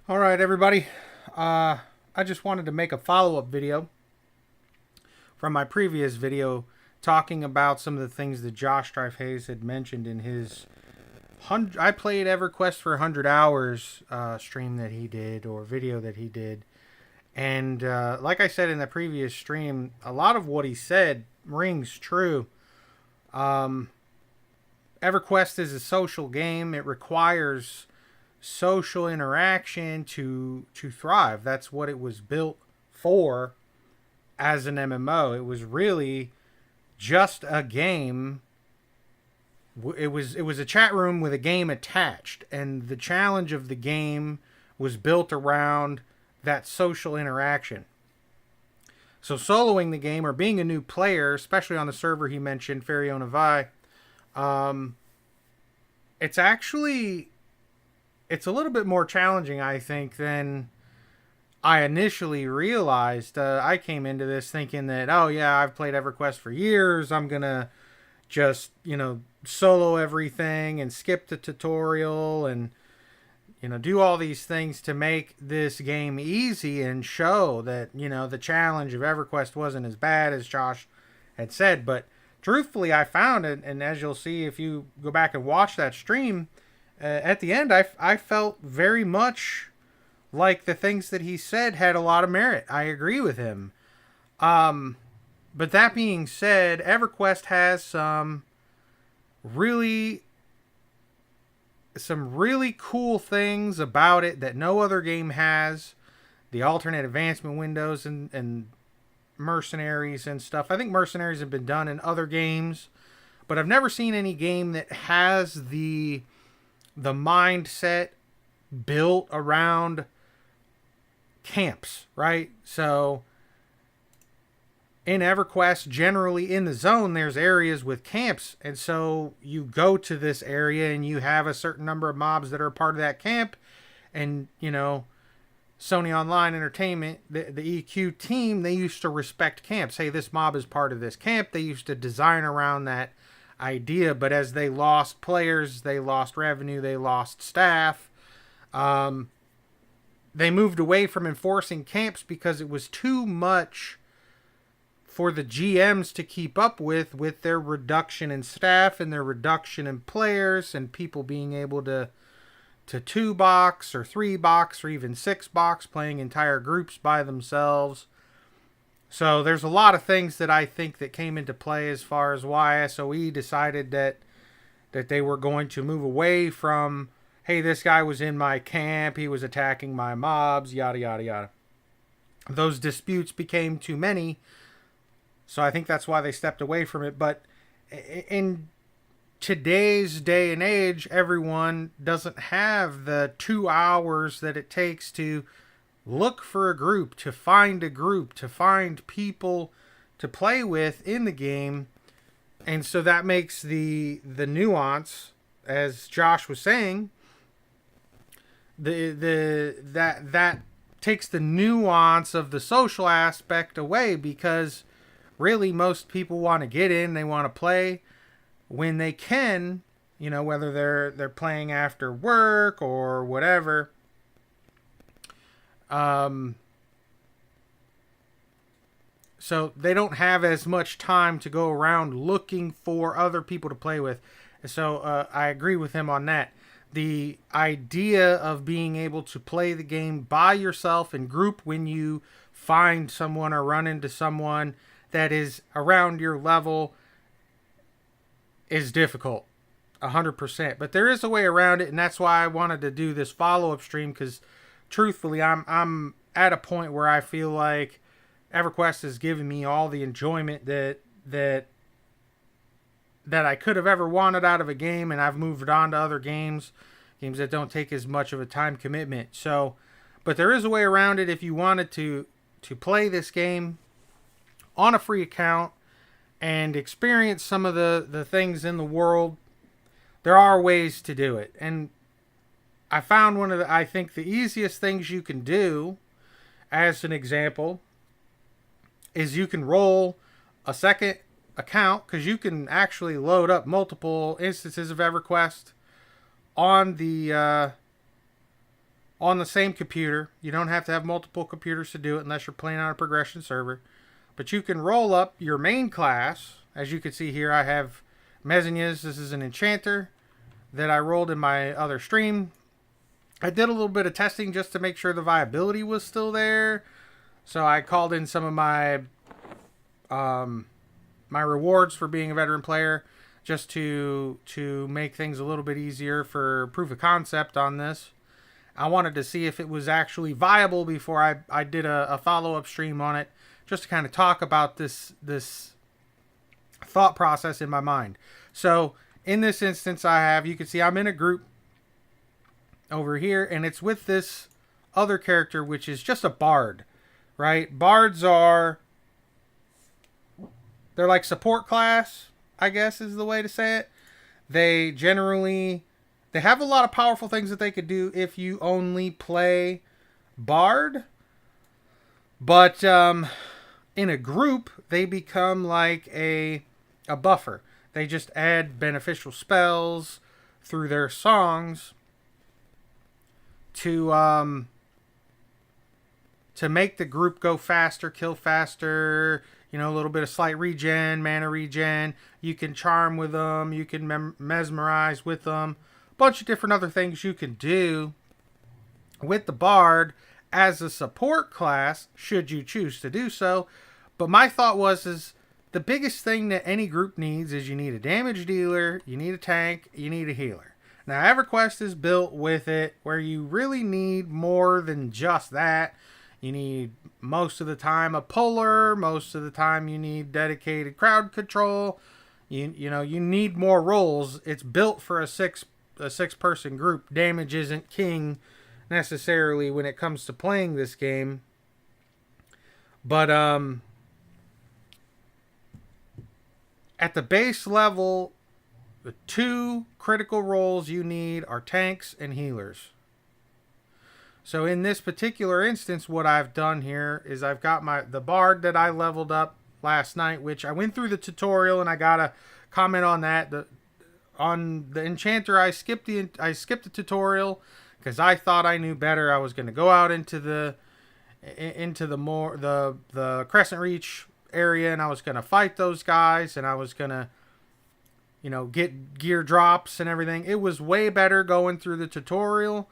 All right, everybody. I just wanted to make a follow-up video from my previous video talking about some of the things that Josh Strife Hayes had mentioned in his I played Everquest for 100 hours stream that he did, or video that he did. And like I said in the previous stream, a lot of what he said rings true. Um, EverQuest is a social game. It requires social interaction to thrive. That's what it was built for as an MMO. It was really just a game. It was a chat room with a game attached, and the challenge of the game was built around that social interaction. So soloing the game or being a new player, especially on the server he mentioned, Fariona Vi, it's actually it's a little bit more challenging, I think, than I initially realized. I came into this thinking that, oh yeah, I've played EverQuest for years. I'm gonna just solo everything and skip the tutorial and do all these things to make this game easy and show that the challenge of EverQuest wasn't as bad as Josh had said. But truthfully, I found it, and as you'll see if you go back and watch that stream, at the end I felt very much like the things that he said had a lot of merit. I agree with him. But that being said, EverQuest has really some really cool things about it that no other game has. The alternate advancement windows and mercenaries and stuff. I think mercenaries have been done in other games, but I've never seen any game that has the mindset built around camps, right? So in EverQuest, generally in the zone, there's areas with camps. And so you go to this area and you have a certain number of mobs that are part of that camp. And, Sony Online Entertainment, the EQ team, they used to respect camps. Hey, this mob is part of this camp. They used to design around that idea. But as they lost players, they lost revenue, they lost staff. They moved away from enforcing camps because it was too much for the GMs to keep up with their reduction in staff and their reduction in players and people being able to 2-box or 3-box or even 6-box, playing entire groups by themselves. So there's a lot of things that I think that came into play as far as why SOE decided that they were going to move away from, hey, this guy was in my camp, he was attacking my mobs, yada, yada, yada. Those disputes became too many, so I think that's why they stepped away from it. But in today's day and age, everyone doesn't have the 2 hours that it takes to look for a group, to find people to play with in the game. And so that makes the nuance, as Josh was saying, that takes the nuance of the social aspect away, because really most people want to get in, they want to play when they can, whether they're playing after work or whatever. So they don't have as much time to go around looking for other people to play with. So I agree with him on that. The idea of being able to play the game by yourself in group when you find someone or run into someone that is around your level is difficult, 100%. But there is a way around it, and that's why I wanted to do this follow-up stream, because truthfully, I'm at a point where I feel like EverQuest has given me all the enjoyment that I could have ever wanted out of a game, and I've moved on to other games that don't take as much of a time commitment. So, but there is a way around it if you wanted to play this game on a free account and experience some of the things in the world. There are ways to do it. And I found one of I think the easiest things you can do, as an example, is you can roll a second account, because you can actually load up multiple instances of EverQuest on the on the same computer. You don't have to have multiple computers to do it unless you're playing on a progression server. But you can roll up your main class. As you can see here, I have Mezzanez. This is an enchanter that I rolled in my other stream. I did a little bit of testing just to make sure the viability was still there. So I called in some of my my rewards for being a veteran player, just to make things a little bit easier for proof of concept on this. I wanted to see if it was actually viable before I did a follow-up stream on it, just to kind of talk about this thought process in my mind. So in this instance, you can see I'm in a group over here, and it's with this other character, which is just a bard, right? Bards they're like support class, I guess is the way to say it. They have a lot of powerful things that they could do if you only play bard. But in a group, they become like a buffer. They just add beneficial spells through their songs to make the group go faster, kill faster. A little bit of slight regen, mana regen. You can charm with them. You can mesmerize with them. A bunch of different other things you can do with the bard as a support class, should you choose to do so. But my thought is the biggest thing that any group needs is you need a damage dealer, you need a tank, you need a healer. Now, Everquest is built with it where you really need more than just that. You need, most of the time, a puller. Most of the time, you need dedicated crowd control. You need more roles. It's built for a six person group. Damage isn't king necessarily when it comes to playing this game. But at the base level, the two critical roles you need are tanks and healers. So in this particular instance, what I've done here is I've got the bard that I leveled up last night, which I went through the tutorial, and I got to comment on that. On the enchanter, I skipped the tutorial because I thought I knew better. I was going to go out into the Crescent Reach area, and I was going to fight those guys, and I was going to get gear drops and everything. It was way better going through the tutorial.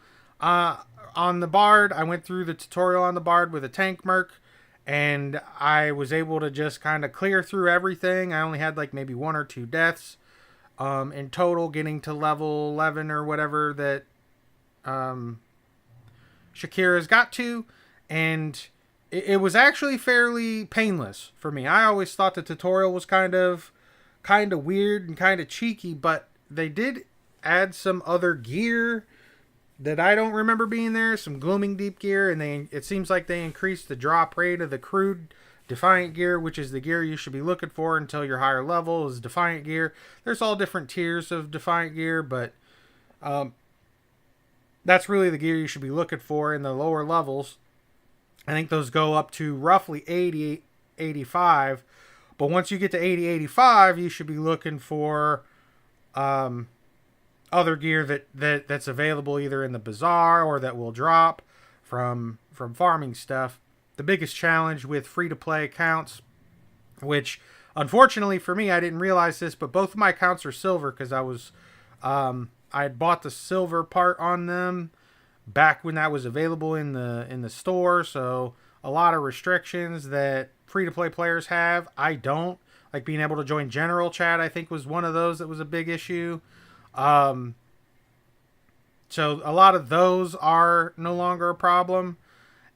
On the bard, I went through the tutorial on the bard with a tank merc, and I was able to just kind of clear through everything. I only had like maybe 1 or 2 deaths in total, getting to level 11 or whatever that Shakira's got to, and it was actually fairly painless for me. I always thought the tutorial was kind of weird and kind of cheeky, but they did add some other gear that I don't remember being there, some Glooming Deep gear, and it seems like they increased the drop rate of the crude Defiant gear, which is the gear you should be looking for until your higher level is Defiant gear. There's all different tiers of Defiant gear, but that's really the gear you should be looking for in the lower levels. I think those go up to roughly 80, 85, but once you get to 80, 85, you should be looking for other gear that's available either in the bazaar or that will drop from farming stuff. The biggest challenge with free-to-play accounts, which unfortunately for me, I didn't realize this, but both of my accounts are silver because I had bought the silver part on them back when that was available in the store. So a lot of restrictions that free-to-play players have, I don't. Like being able to join general chat, I think was one of those that was a big issue. So a lot of those are no longer a problem.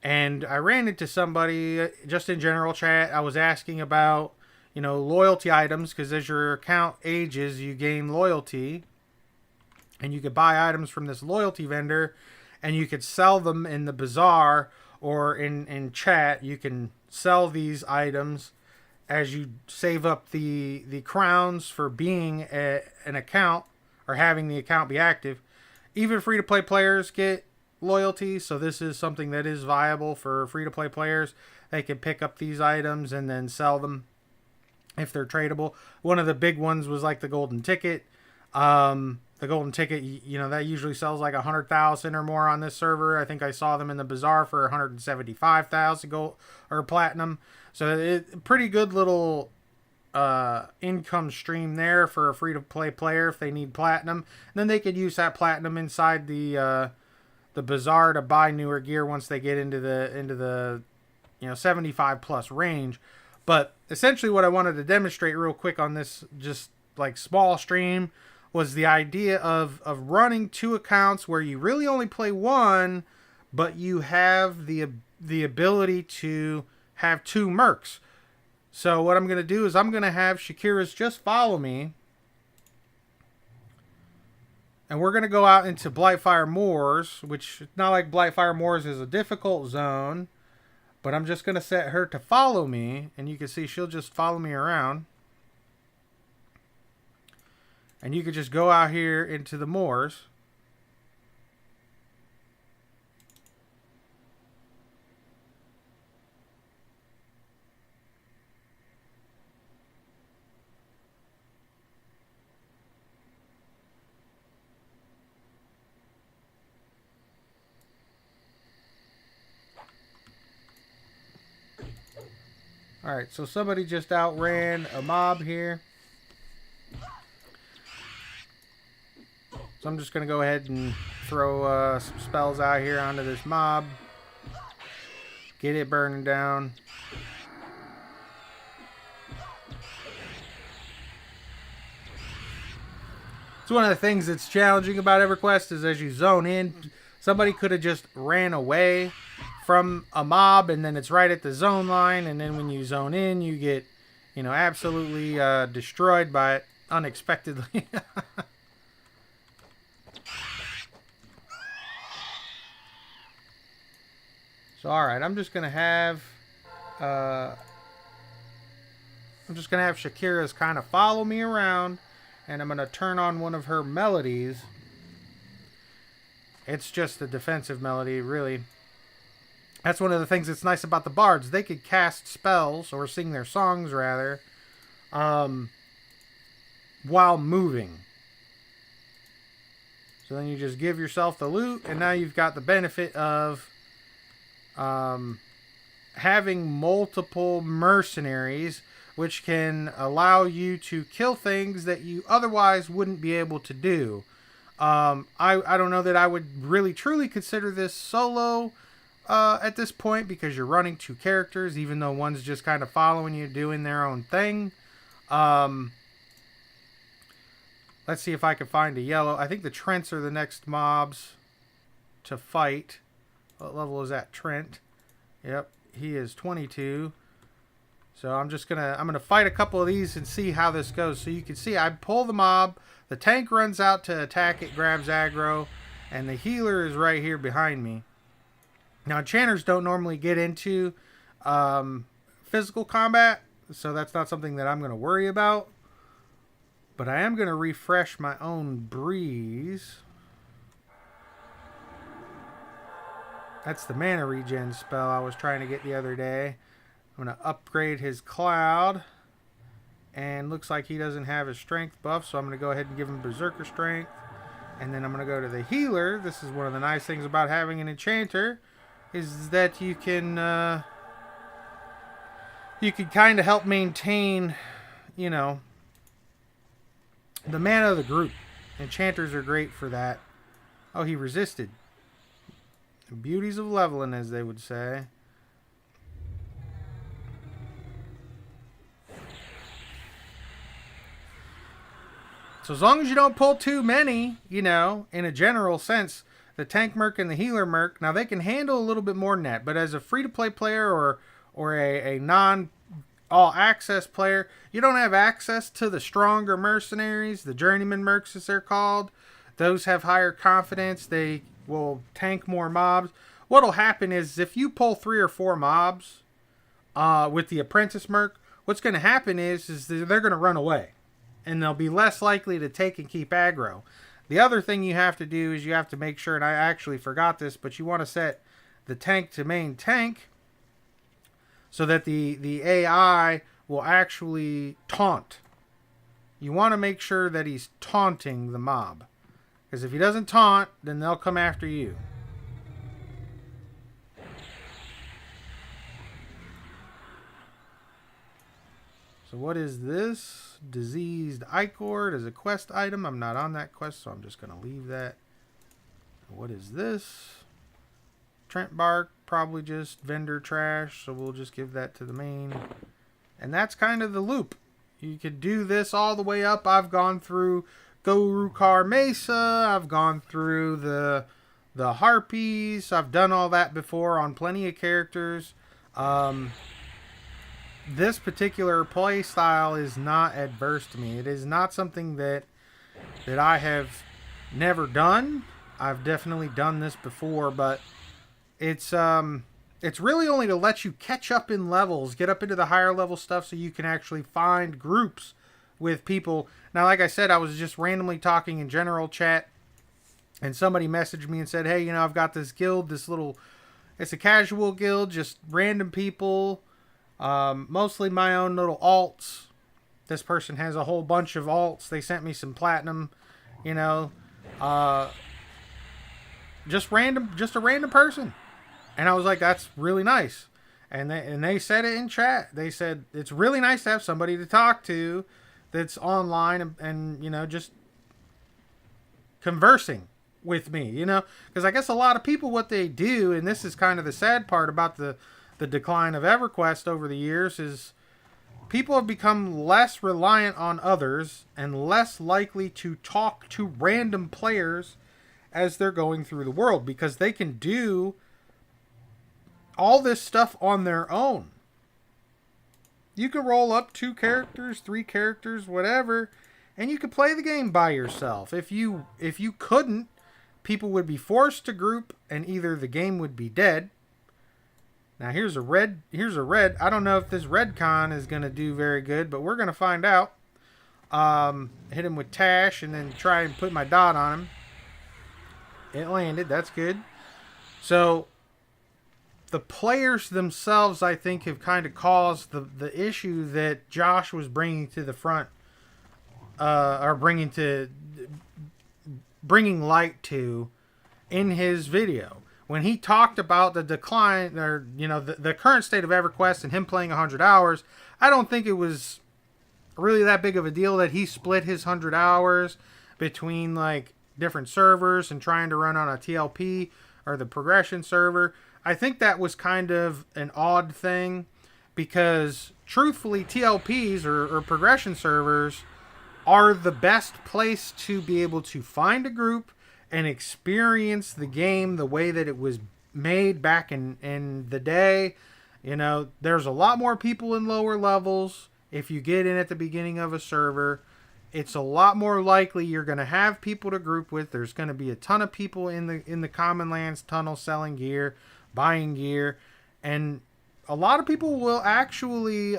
And I ran into somebody just in general chat. I was asking about, loyalty items, because as your account ages, you gain loyalty. And you could buy items from this loyalty vendor, and you could sell them in the bazaar or in chat. You can sell these items as you save up the crowns for being an account or having the account be active. Even free-to-play players get loyalty, so this is something that is viable for free-to-play players. They can pick up these items and then sell them if they're tradable. One of the big ones was like the golden ticket. The golden ticket, you know, that usually sells like 100,000 or more on this server. I think I saw them in the bazaar for 175,000 gold or platinum. So pretty good little income stream there for a free to play player if they need platinum. And then they could use that platinum inside the bazaar to buy newer gear once they get into the 75 plus range. But essentially what I wanted to demonstrate real quick on this just like small stream was the idea of running two accounts where you really only play one, but you have the ability to have two mercs. So what I'm going to do is I'm going to have Shakira's just follow me. And we're going to go out into Blightfire Moors, which not like Blightfire Moors is a difficult zone. But I'm just going to set her to follow me. And you can see she'll just follow me around. And you could just go out here into the moors. Alright, so somebody just outran a mob here. So I'm just going to go ahead and throw some spells out here onto this mob. Get it burning down. It's one of the things that's challenging about Everquest is as you zone in, somebody could have just ran away from a mob and then it's right at the zone line, and then when you zone in you get, absolutely destroyed by it unexpectedly. So alright, I'm just gonna have Shakira's kind of follow me around, and I'm gonna turn on one of her melodies. It's just a defensive melody, really. That's one of the things that's nice about the bards. They could cast spells, or sing their songs, rather, while moving. So then you just give yourself the loot, and now you've got the benefit of having multiple mercenaries, which can allow you to kill things that you otherwise wouldn't be able to do. I don't know that I would really truly consider this solo at this point, because you're running two characters, even though one's just kind of following you, doing their own thing. Let's see if I can find a yellow. I think the Trents are the next mobs to fight. What level is that Trent? Yep, he is 22. So I'm gonna fight a couple of these and see how this goes. So you can see I pull the mob, the tank runs out to attack it, grabs aggro, and the healer is right here behind me. Now enchanters don't normally get into physical combat, so that's not something that I'm gonna worry about. But I am gonna refresh my own breeze. That's the mana regen spell I was trying to get the other day. I'm going to upgrade his cloud. And looks like he doesn't have his strength buff, so I'm going to go ahead and give him berserker strength. And then I'm going to go to the healer. This is one of the nice things about having an enchanter, is that you can kind of help maintain, the mana of the group. Enchanters are great for that. Oh, he resisted. Beauties of leveling, as they would say. So as long as you don't pull too many, in a general sense, the tank merc and the healer merc, now they can handle a little bit more than that. But as a free-to-play player or a non-all-access player, you don't have access to the stronger mercenaries, the journeyman mercs as they're called. Those have higher confidence. They will tank more mobs. What'll happen is if you pull 3 or 4 mobs with the apprentice merc, what's going to happen is they're going to run away, and they'll be less likely to take and keep aggro. The other thing you have to do is you have to make sure, and I actually forgot this, but you want to set the tank to main tank so that the AI will actually taunt you want to make sure that he's taunting the mob. Because if he doesn't taunt, then they'll come after you. So what is this? Diseased Ichord is a quest item. I'm not on that quest, so I'm just going to leave that. What is this? Trent Bark, probably just vendor trash, so we'll just give that to the main. And that's kind of the loop. You could do this all the way up. I've gone through Gorukar Mesa. I've gone through the Harpies. I've done all that before on plenty of characters. This particular play style is not adverse to me. It is not something that I have never done. I've definitely done this before, but it's really only to let you catch up in levels, get up into the higher level stuff so you can actually find groups with people. Now, like I said, I was just randomly talking in general chat, and somebody messaged me and said, hey, I've got this guild, it's a casual guild, just random people, mostly my own little alts. This person has a whole bunch of alts. They sent me some platinum, just a random person. And I was like, that's really nice. And they said it in chat. They said it's really nice to have somebody to talk to that's online and just conversing with me, because I guess a lot of people, what they do, and this is kind of the sad part about the decline of Everquest over the years, is people have become less reliant on others and less likely to talk to random players as they're going through the world, because they can do all this stuff on their own. You can roll up 2 characters, 3 characters, whatever, and you could play the game by yourself. If you couldn't, people would be forced to group, and either the game would be dead. Now here's a red. I don't know if this red con is going to do very good, but we're going to find out. Hit him with Tash and then try and put my dot on him. It landed. That's good. So the players themselves, I think, have kind of caused the issue that Josh was bringing to the front, or bringing light to in his video. When he talked about the decline, or the current state of Everquest and him playing 100 hours, I don't think it was really that big of a deal that he split his 100 hours between like different servers and trying to run on a TLP or the progression server. I think that was kind of an odd thing, because truthfully, TLPs or progression servers are the best place to be able to find a group and experience the game the way that it was made back in the day. There's a lot more people in lower levels. If you get in at the beginning of a server, it's a lot more likely you're going to have people to group with. There's going to be a ton of people in the Common Lands tunnel selling gear, buying gear, and a lot of people will actually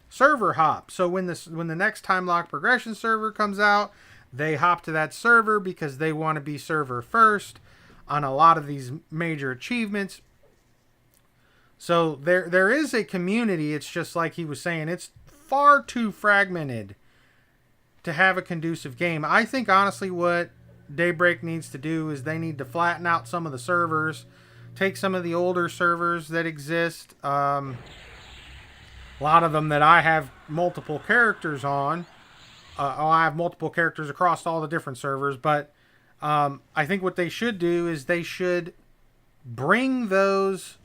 server hop. So when the next time lock progression server comes out, they hop to that server because they want to be server first on a lot of these major achievements. So there is a community. It's just like he was saying, it's far too fragmented to have a conducive game. I think honestly what Daybreak needs to do is they need to flatten out some of the servers, take some of the older servers that exist, a lot of them that I have multiple characters on. I have multiple characters across all the different servers, but I think what they should do is they should bring those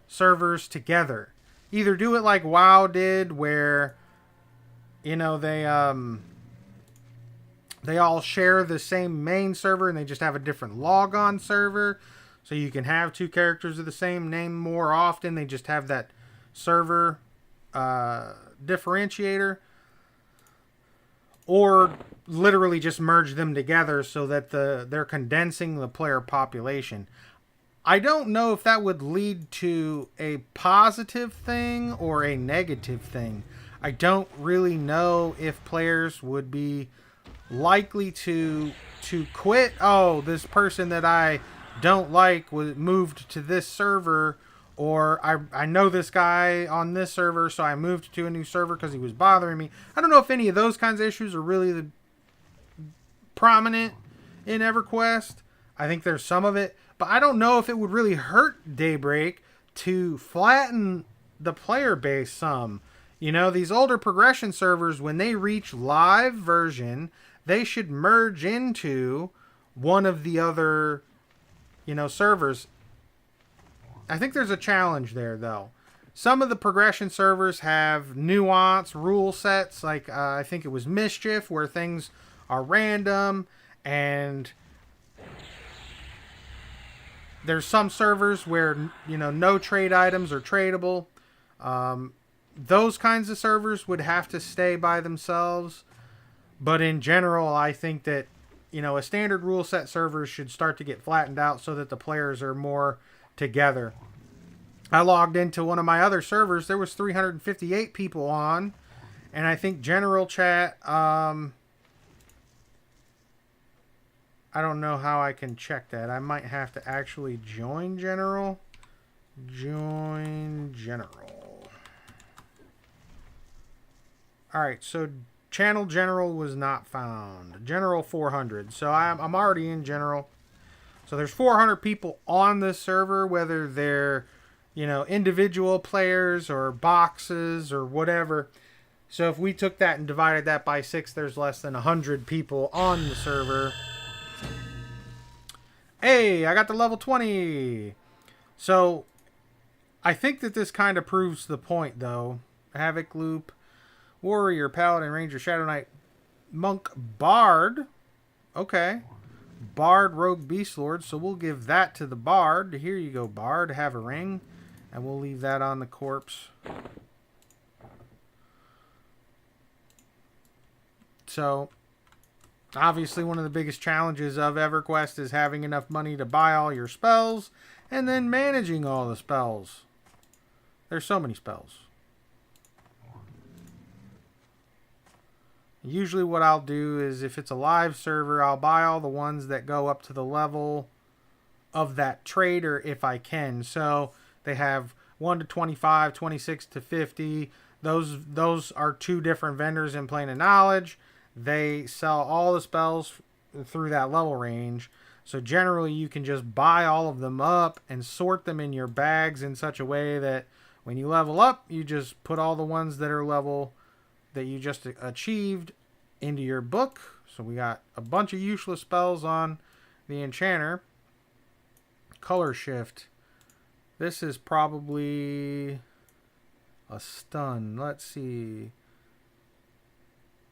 servers together. Either do it like WoW did, where they all share the same main server and they just have a different logon server, so you can have 2 characters of the same name more often. They just have that server differentiator. Or literally just merge them together so that they're condensing the player population. I don't know if that would lead to a positive thing or a negative thing. I don't really know if players would be likely to quit. Oh, this person that I don't like was moved to this server, Or I know this guy on this server, so I moved to a new server because he was bothering me. I don't know if any of those kinds of issues are really prominent in Everquest. I think there's some of it, but I don't know if it would really hurt Daybreak to flatten the player base some. You know, these older progression servers, when they reach live version, they should merge into one of the other, servers. I think there's a challenge there, though. Some of the progression servers have nuance rule sets, like I think it was Mischief, where things are random, and there's some servers where, no trade items are tradable. Those kinds of servers would have to stay by themselves. But in general, I think that, a standard rule set server should start to get flattened out so that the players are more together. I logged into one of my other servers. There was 358 people on. And I think general chat, I don't know how I can check that. I might have to actually join general. Join general. Alright, so channel general was not found. General 400. So I'm already in general. So there's 400 people on this server, whether they're, individual players or boxes or whatever. So if we took that and divided that by 6, there's less than 100 people on the server. Hey, I got to level 20. So I think that this kind of proves the point, though. Havoc Loop, Warrior, Paladin, Ranger, Shadow Knight, Monk, Bard. Okay. Bard, Rogue, Beast Lord. So we'll give that to the Bard. Here you go, Bard. Have a ring. And we'll leave that on the corpse. So, obviously one of the biggest challenges of EverQuest is having enough money to buy all your spells and then managing all the spells. There's so many spells. Usually what I'll do is, if it's a live server, I'll buy all the ones that go up to the level of that trader if I can. So they have 1 to 25, 26 to 50. Those are two different vendors in Plane of Knowledge. They sell all the spells through that level range. So generally you can just buy all of them up and sort them in your bags in such a way that when you level up, you just put all the ones that are level that you just achieved into your book. So we got a bunch of useless spells on the Enchanter. Color shift. This is probably a stun. Let's see.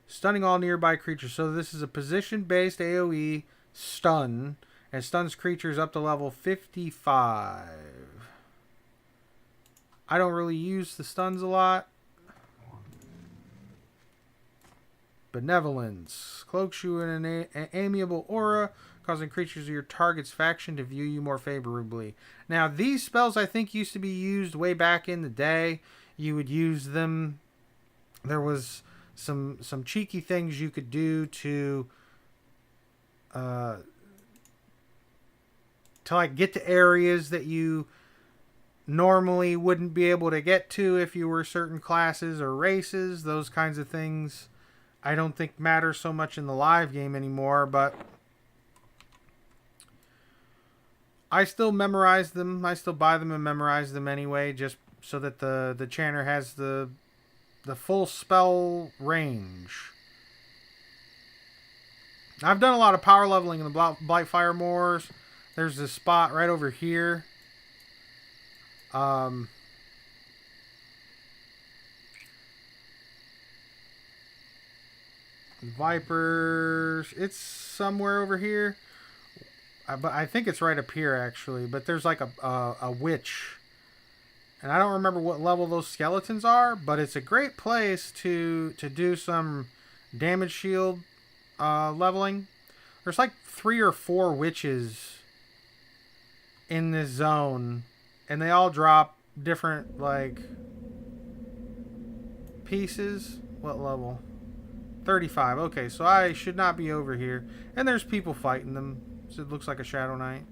Stunning all nearby creatures. So this is a position-based AoE stun. And stuns creatures up to level 55. I don't really use the stuns a lot. Benevolence. Cloaks you in an amiable aura, causing creatures of your target's faction to view you more favorably. Now, these spells I think used to be used way back in the day. You would use them. There was some cheeky things you could do to like get to areas that you normally wouldn't be able to get to if you were certain classes or races. Those kinds of things I don't think matter so much in the live game anymore, but I still memorize them. I still buy them and memorize them anyway, just so that the Chanter has the full spell range. I've done a lot of power leveling in the Blightfire Moors. There's this spot right over here. Vipers. It's somewhere over here. But I think it's right up here, actually. But there's like a witch. And I don't remember what level those skeletons are. But it's a great place to do some damage shield leveling. There's like 3 or 4 witches in this zone. And they all drop different, like, pieces. What level? 35. Okay, so I should not be over here. And there's people fighting them. So it looks like a Shadow Knight.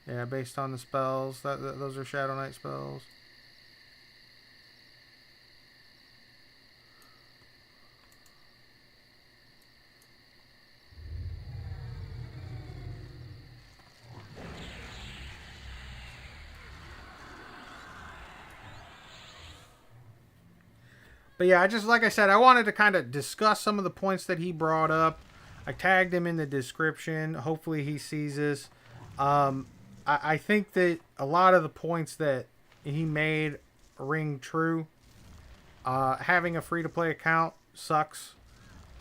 Yeah, based on the spells. Those are Shadow Knight spells. But yeah, I just, like I said, I wanted to kind of discuss some of the points that he brought up. I tagged him in the description. Hopefully he sees this. I think that a lot of the points that he made ring true. Having a free to play account sucks.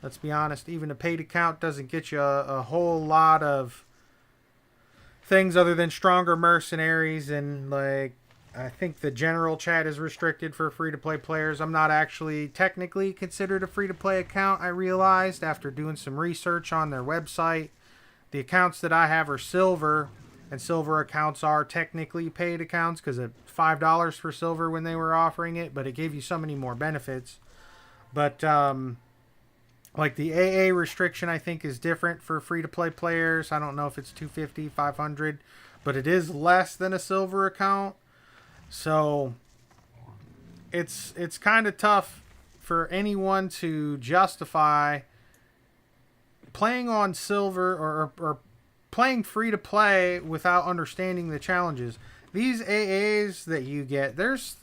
Let's be honest. Even a paid account doesn't get you a whole lot of things other than stronger mercenaries, and like I think the general chat is restricted for free to play players. I'm not actually technically considered a free to play account, I realized after doing some research on their website. The accounts that I have are silver, and silver accounts are technically paid accounts because it's $5 for silver when they were offering it, but it gave you so many more benefits. But like the AA restriction, I think is different for free to play players. I don't know if it's 250, 500, but it is less than a silver account. So it's kind of tough for anyone to justify playing on silver or playing free to play without understanding the challenges. These AAs that you get, there's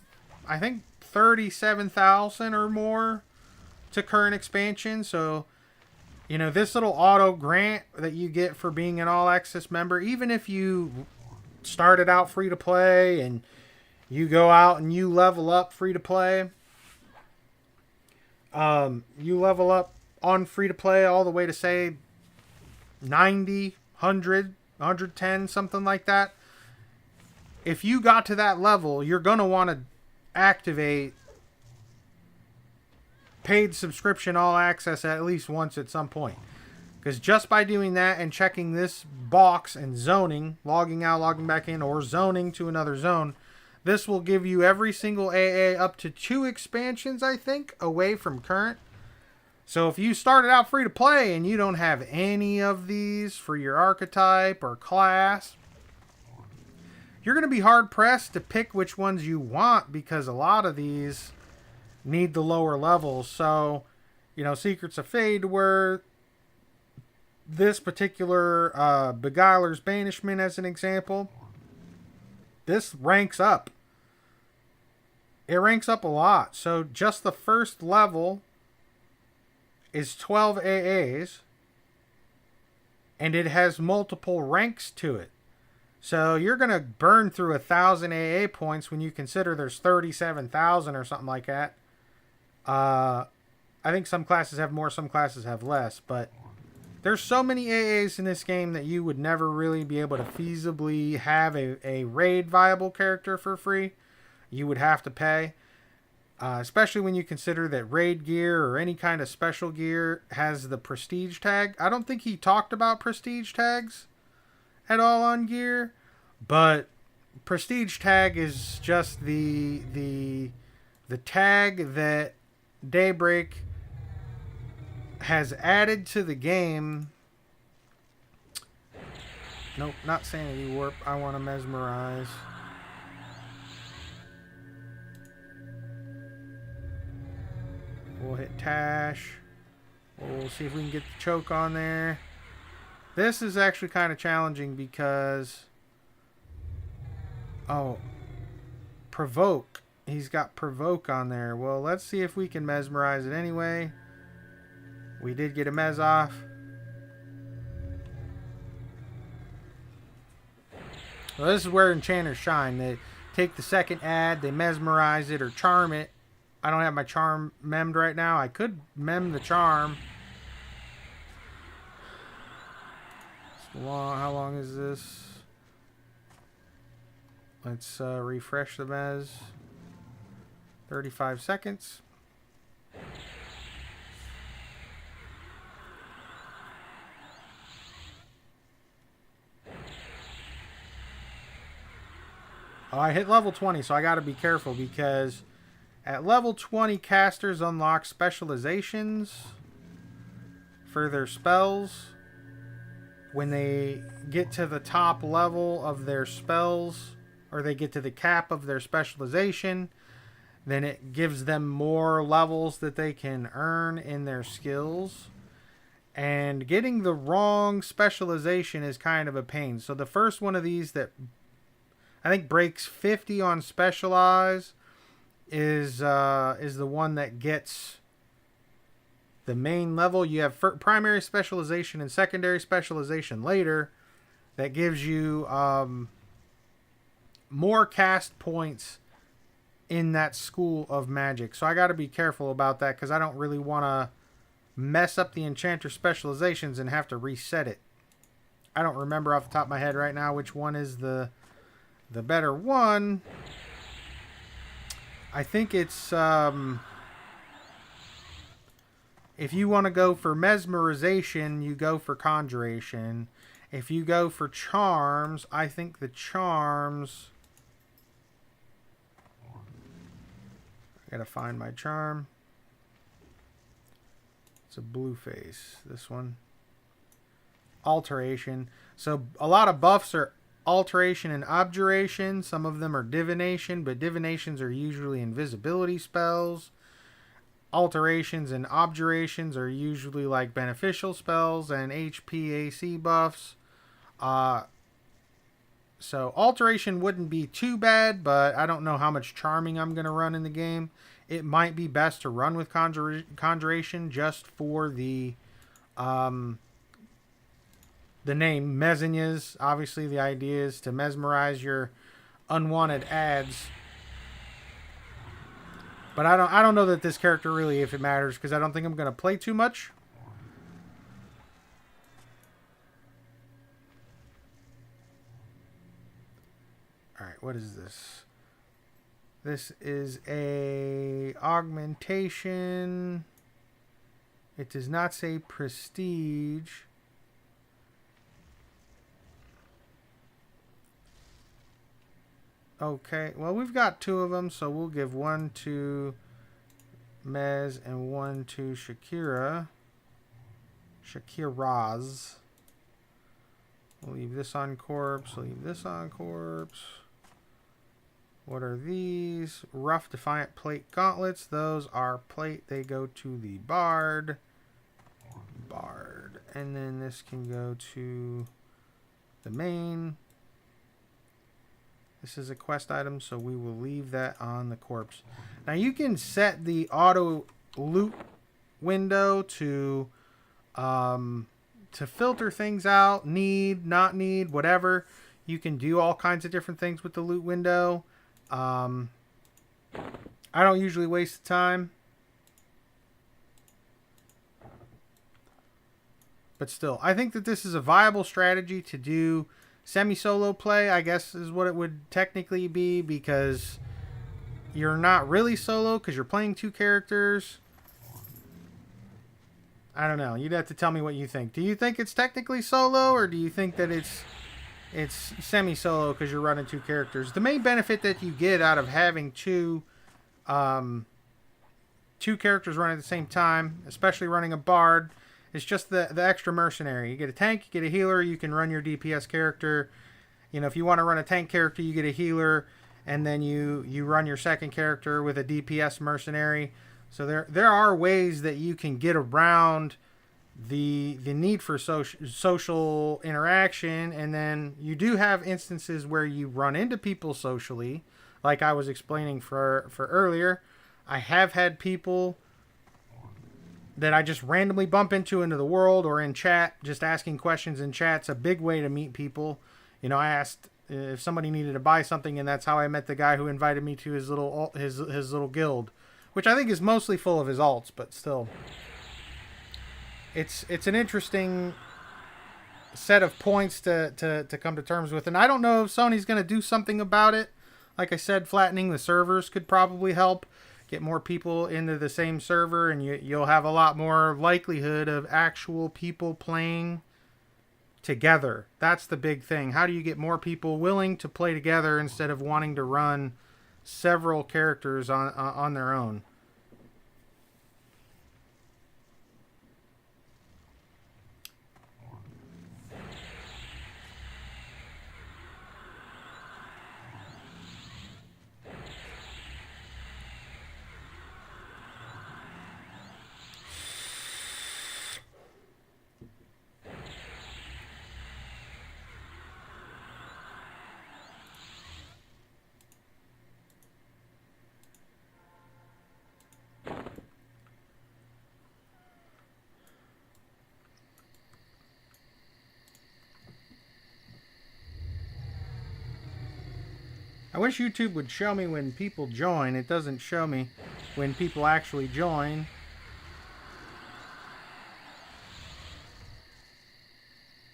I think 37,000 or more to current expansion. So, you know, this little auto grant that you get for being an all access member, even if you started out free to play and you go out and you level up free to play, you level up on free to play all the way to say 90, 100, 110, something like that. If you got to that level, you're going to want to activate paid subscription all access at least once at some point. Because just by doing that and checking this box and zoning, logging out, logging back in, or zoning to another zone, this will give you every single AA up to 2 expansions, I think, away from current. So if you started out free to play and you don't have any of these for your archetype or class, you're going to be hard pressed to pick which ones you want, because a lot of these need the lower levels. So, you know, Secrets of Fade, where this particular Beguiler's Banishment as an example, this ranks up. It ranks up a lot. So just the first level is 12 AAs, and it has multiple ranks to it. So you're going to burn through 1,000 AA points when you consider there's 37,000 or something like that. I think some classes have more, some classes have less, but there's so many AAs in this game that you would never really be able to feasibly have a raid viable character for free. You would have to pay. Especially when you consider that raid gear or any kind of special gear has the prestige tag. I don't think he talked about prestige tags at all on gear, but prestige tag is just the tag that Daybreak has added to the game. Nope, not Sanity Warp. I want to Mesmerize. We'll hit Tash. We'll see if we can get the choke on there. This is actually kind of challenging because... Oh. Provoke. He's got Provoke on there. Well, let's see if we can Mesmerize it anyway. We did get a Mez off. Well, this is where enchanters shine. They take the second ad, they Mesmerize it or charm it. I don't have my charm memmed right now. I could mem the charm. How long is this? Let's refresh the mez. 35 seconds. Oh, I hit level 20, so I got to be careful because at level 20, casters unlock specializations for their spells. when they get to the top level of their spells, or they get to the cap of their specialization, then it gives them more levels that they can earn in their skills. And getting the wrong specialization is kind of a pain. So the first one of these that I think breaks 50 on specialize is the one that gets the main level. You have primary specialization and secondary specialization later. That gives you more cast points in that school of magic. So I got to be careful about that because I don't really want to mess up the enchanter specializations and have to reset it. I don't remember off the top of my head right now which one is the better one. I think it's if you want to go for mesmerization, you go for conjuration. If you go for charms, I think the charms, I gotta find my charm. It's a blue face, this one. Alteration. So a lot of buffs are alteration and abjuration. Some of them are divination, but divinations are usually invisibility spells. Alterations and abjurations are usually like beneficial spells and HP AC buffs. So alteration wouldn't be too bad, but I don't know how much charming I'm going to run in the game. It might be best to run with conjuration just for the name Messignas. Obviously, the idea is to mesmerize your unwanted ads. But I don't know that this character really, if it matters, because I don't think I'm going to play too much. Alright, what is this? This is a augmentation. It does not say prestige. Okay, well, we've got two of them, so we'll give one to Mez and one to Shakira. Shakiraz. We'll leave this on corpse. Leave this on corpse. What are these? Rough Defiant Plate Gauntlets. Those are plate. They go to the Bard. Bard. And then this can go to the main. This is a quest item, so we will leave that on the corpse. Now you can set the auto loot window to filter things out, need, not need, whatever. You can do all kinds of different things with the loot window. I don't usually waste the time. But still, I think that this is a viable strategy to do semi-solo play, I guess is what it would technically be, because you're not really solo because you're playing two characters. I don't know. You'd have to tell me what you think. Do you think it's technically solo, or do you think that it's semi-solo because you're running two characters? The main benefit that you get out of having two characters running at the same time, especially running a bard, is just the extra mercenary. You get a tank, you get a healer, you can run your DPS character. You know, if you want to run a tank character, you get a healer, and then you run your second character with a DPS mercenary. So there are ways that you can get around the need for social interaction, and then you do have instances where you run into people socially, like I was explaining for earlier. I have had people that I just randomly bump into the world or in chat, just asking questions in chat's a big way to meet people. You know, I asked if somebody needed to buy something, and that's how I met the guy who invited me to his little guild, which I think is mostly full of his alts, but still. It's an interesting set of points to come to terms with. And I don't know if Sony's going to do something about it. Like I said, flattening the servers could probably help get more people into the same server, and you'll have a lot more likelihood of actual people playing together. That's the big thing. How do you get more people willing to play together instead of wanting to run several characters on their own? I wish YouTube would show me when people join. It doesn't show me when people actually join.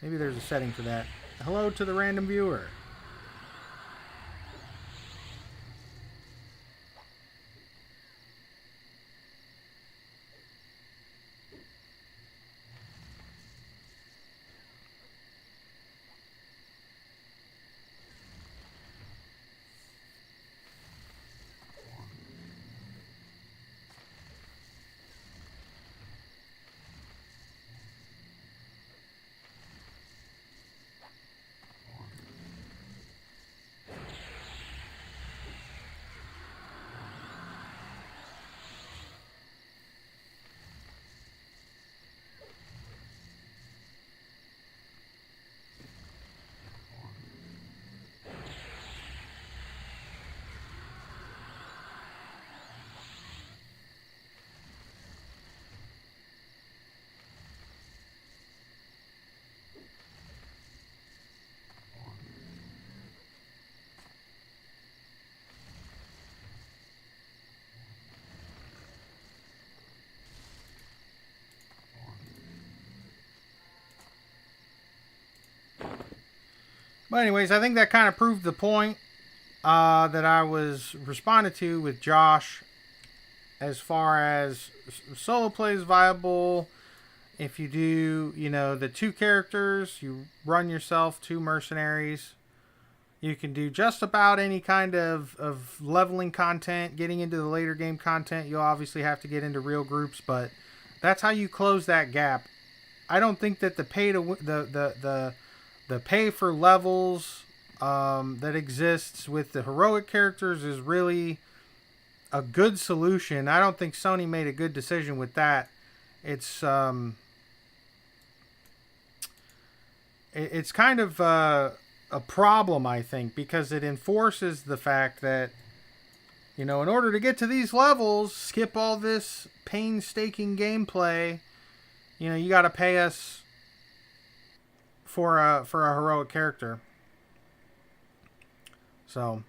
Maybe there's a setting for that. Hello to the random viewer. But anyways, I think that kind of proved the point that I was responded to with Josh as far as solo play is viable. If you do, the two characters, you run yourself two mercenaries. You can do just about any kind of leveling content. Getting into the later game content, you'll obviously have to get into real groups, but that's how you close that gap. I don't think that the pay for levels that exists with the heroic characters is really a good solution. I don't think Sony made a good decision with that. It's kind of a problem, I think, because it enforces the fact that, in order to get to these levels, skip all this painstaking gameplay. You got to pay us for a heroic character. So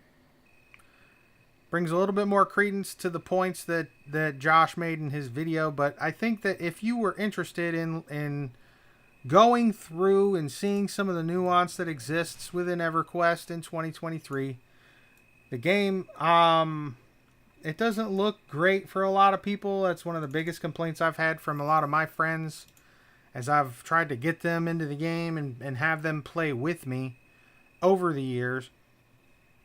brings a little bit more credence to the points that Josh made in his video. But I think that if you were interested in going through and seeing some of the nuance that exists within Everquest in 2023, the game, it doesn't look great for a lot of people. That's one of the biggest complaints I've had from a lot of my friends as I've tried to get them into the game and have them play with me over the years,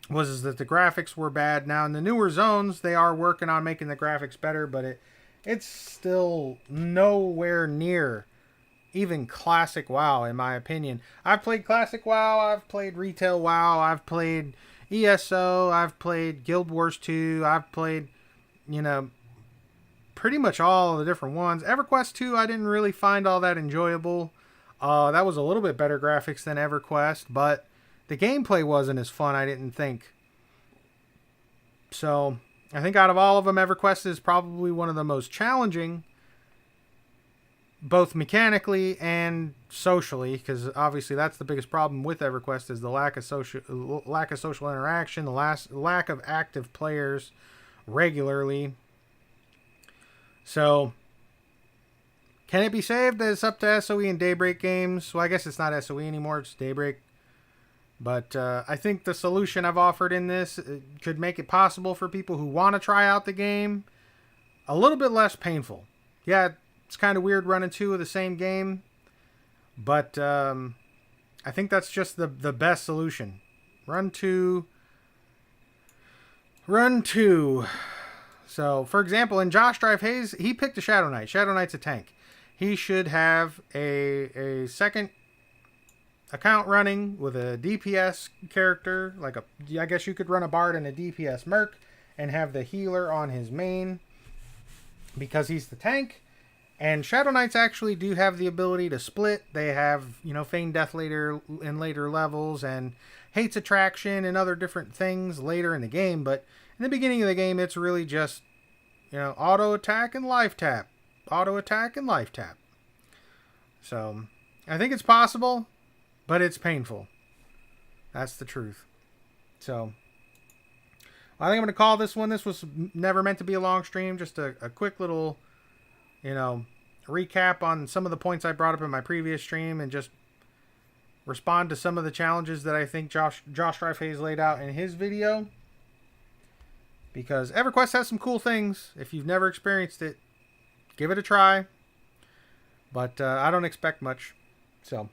was that the graphics were bad. Now in the newer zones, they are working on making the graphics better, but it's still nowhere near even Classic WoW, in my opinion. I've played Classic WoW, I've played Retail WoW, I've played ESO, I've played Guild Wars 2, I've played, pretty much all the different ones. EverQuest 2, I didn't really find all that enjoyable. That was a little bit better graphics than EverQuest, but the gameplay wasn't as fun, I didn't think. So, I think out of all of them, EverQuest is probably one of the most challenging, both mechanically and socially, because obviously that's the biggest problem with EverQuest is the lack of social interaction, the lack of active players regularly. So, can it be saved? It's up to SOE and Daybreak Games. Well, I guess it's not SOE anymore, it's Daybreak. But I think the solution I've offered in this could make it possible for people who want to try out the game a little bit less painful. Yeah, it's kind of weird running two of the same game, but I think that's just the best solution. Run two. So, for example, in Josh Drive Hayes, he picked a Shadow Knight. Shadow Knight's a tank. He should have a second account running with a DPS character. I guess you could run a Bard and a DPS Merc and have the healer on his main because he's the tank. And Shadow Knights actually do have the ability to split. They have, Feign Death later in later levels and Hate's Attraction and other different things later in the game. But in the beginning of the game, it's really just, auto attack and life tap. Auto attack and life tap. So, I think it's possible, but it's painful. That's the truth. So, I think I'm going to call this one. This was never meant to be a long stream. Just a quick little, recap on some of the points I brought up in my previous stream and just respond to some of the challenges that I think Josh Dreyfus laid out in his video. Because EverQuest has some cool things. If you've never experienced it, give it a try. But I don't expect much. So